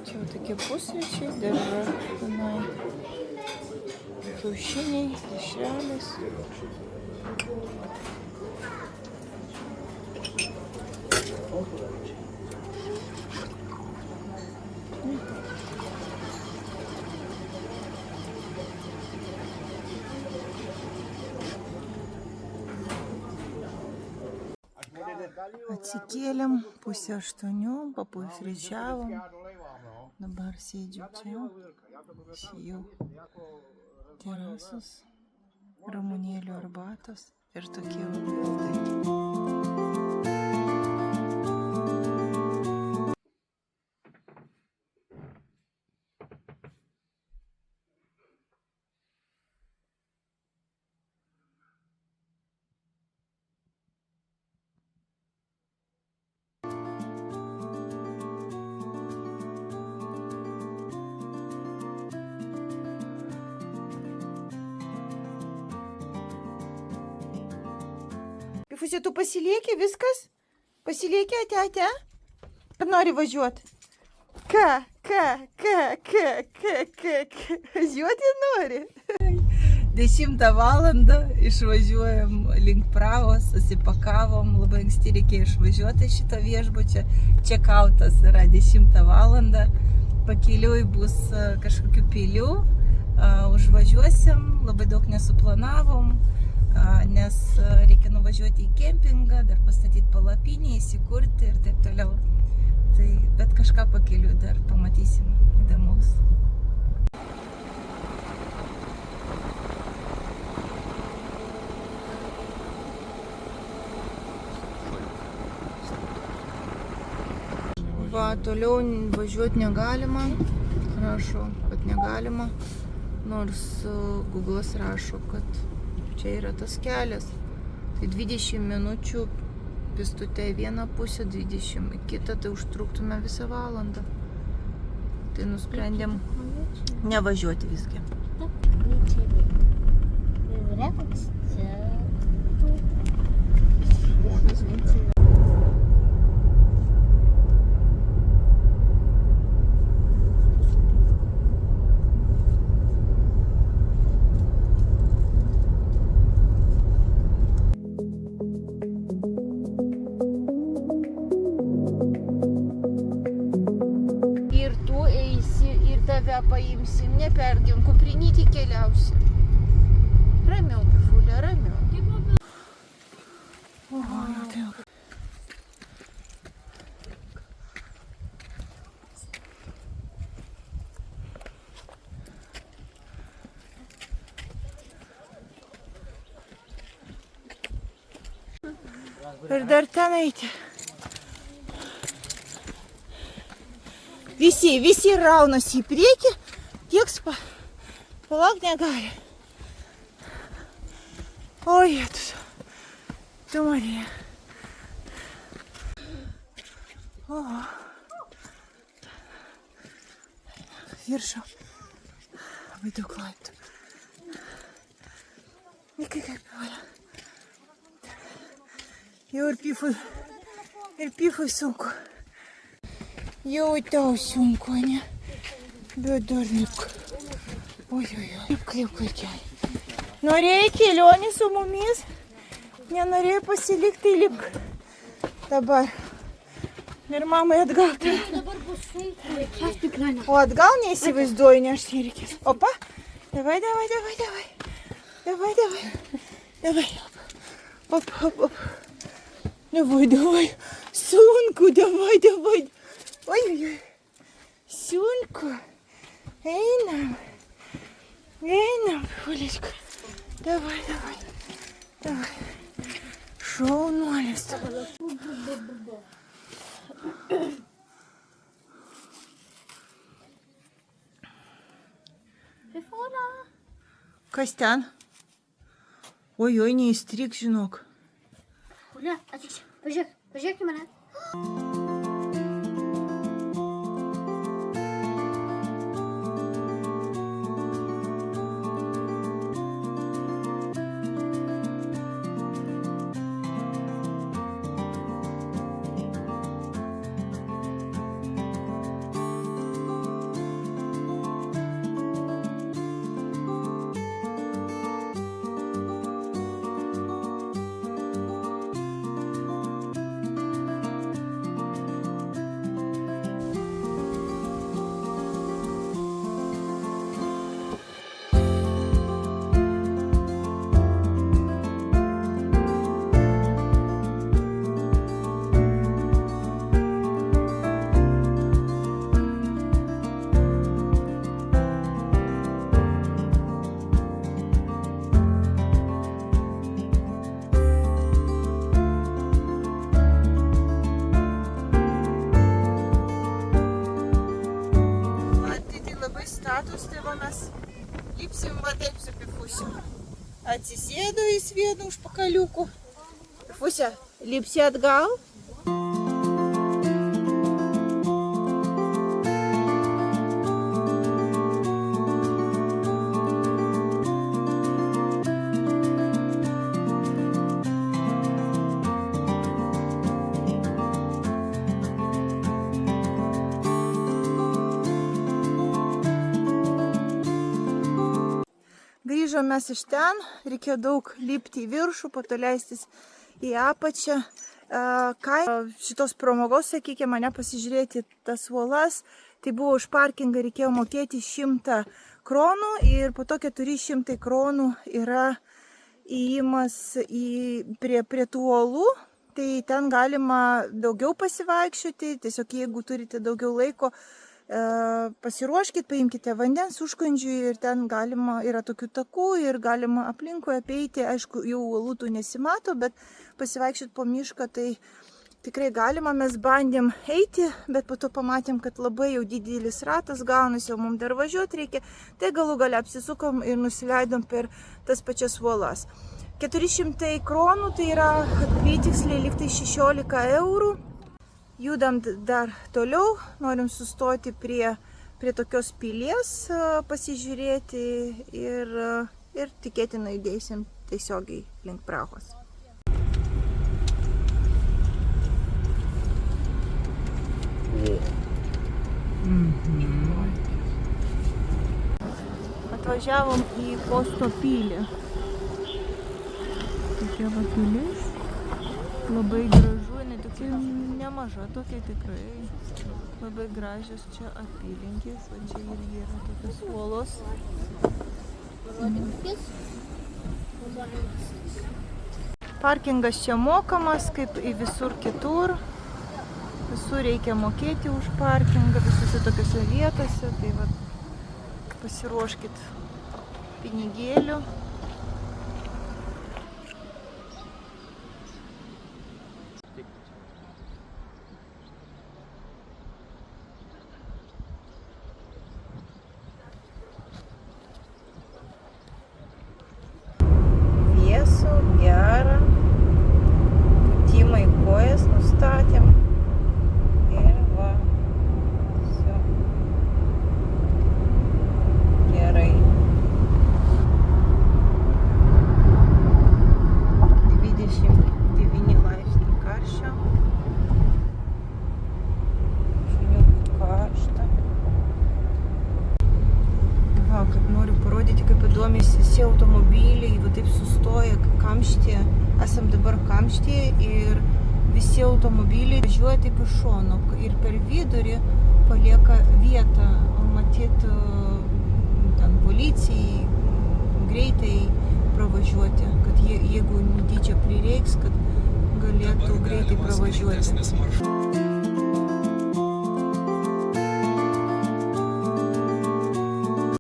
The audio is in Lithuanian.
Čia tokie pusryčiai, dar yra tenai kiaušiniai, dešrelės. Atsikėlėm 7:30, papusryčiavom. Dabar sėdžiu čia, jau terasos, ramunėlių arbatos ir tokie vaizdai. Pifuse, tu pasilieki viskas? Pasilieki, ate? Ar nori važiuoti? Ką? Važiuoti nori? 10 valandą išvažiuojam link Prahos, susipakavom, labai anksti reikėjo išvažiuoti iš šito viešbučio. Čekautas yra 10 valandą, pakeliui bus kažkokių pilių, užvažiuosim, labai daug nesuplanavom. Nes reikia nuvažiuoti į kempingą, dar pastatyti palapinę, įsikurti ir taip toliau. Tai bet kažką pakeliu dar pamatysim įdomaus. Va, toliau važiuoti negalima. Rašo, kad negalima. Nors Google'as rašo, kad čia yra tas kelias. Tai 20 minučių pėstute į vieną pusę, 20 į kitą, tai užtruktume visą valandą. Tai nusprendėm nevažiuoti visgi. Paimsim, neperdėm, kuprinytį keliausim. Ramiau, Pifulė, ramiau. Oho, jau taip. Ir dar ten eiti. Visi raunasi į priekį, tieks palauk negali. Oi, tu Marija. O, viršau. Labai daug laiptų. Kaip valia. Jau ir Pifui sunku. Jau tau sunku, ne? Bet dar lipk. Oi. Lipk, vaikeli. Norėjai kelionį su mumis? Nenorėjai pasilikti, tai lipk. Dabar. Ir mamai atgal. Dabar bus sunku. O atgal neįsivaizduoju, nes nereikės. Opa. Davai. Op. Davai. Sunku, davai. Oi. Sunku. Einam, Pifulečka. Davai. Šaunuolis. Kas ten? Oi, neįstrik, žinok. Ulia, ateik čia. Pažiūrėk į mane. dabar mes lipsim va taip su Pifusiu. Atsisėdu į vieną užpakaliukų. Pifusia, lipsi atgal. Grįžom mes iš ten, reikėjo daug lipti į viršų, po to leistis į apačią. Šitos pramogos, sakykime, mane pasižiūrėti tas uolas, tai buvo už parkingą reikėjo mokėti 100 kronų ir po to 400 kronų yra įėjimas prie tų uolų, tai ten galima daugiau pasivaikščioti, tiesiog jeigu turite daugiau laiko, pasiruoškit, paimkite vandens užkandžių ir ten galima, yra tokių takų ir galima aplinkui apeiti, aišku, jau uolų tų nesimato, bet pasivaikščiot po mišką tai tikrai galima, mes bandėm eiti, bet po to pamatėm, kad labai jau didelis ratas gaunasi, jau mums dar važiuoti reikia, tai galų gale apsisukom ir nusileidom per tas pačias uolas. 400 kronų, tai yra apytiksliai liktai 16 eurų. Judam dar toliau, norim sustoti prie tokios pilies pasižiūrėti ir tikėtina judėsim tiesiogiai link Prahos. Atvažiavom į Posto pilį. Tokia va pilis, labai gražu, jinai tokia nemaža, tokia tikrai labai gražios čia apylinkės, va čia irgi yra tokios uolos. Parkingas čia mokamas, kaip į visur kitur. Visur reikia mokėti už parkingą, visose tokiose vietose, tai va, pasiruoškit pinigėlių. Vėsų, gera, timai kojas nustatėm. Ir va, viso. Gerai. 29 laipsniai karščio. Šuniukui karšta. Va, kaip noriu parodyti, kaip įdomiai visi automobiliai va taip sustoja kamštyje. Esam dabar kamštyje ir visi automobiliai važiuoja taip iš šono ir per vidurį palieka vietą, matyt, ten policijai greitai pravažiuoti, kad jeigu netyčia prireiks, kad galėtų greitai pravažiuoti.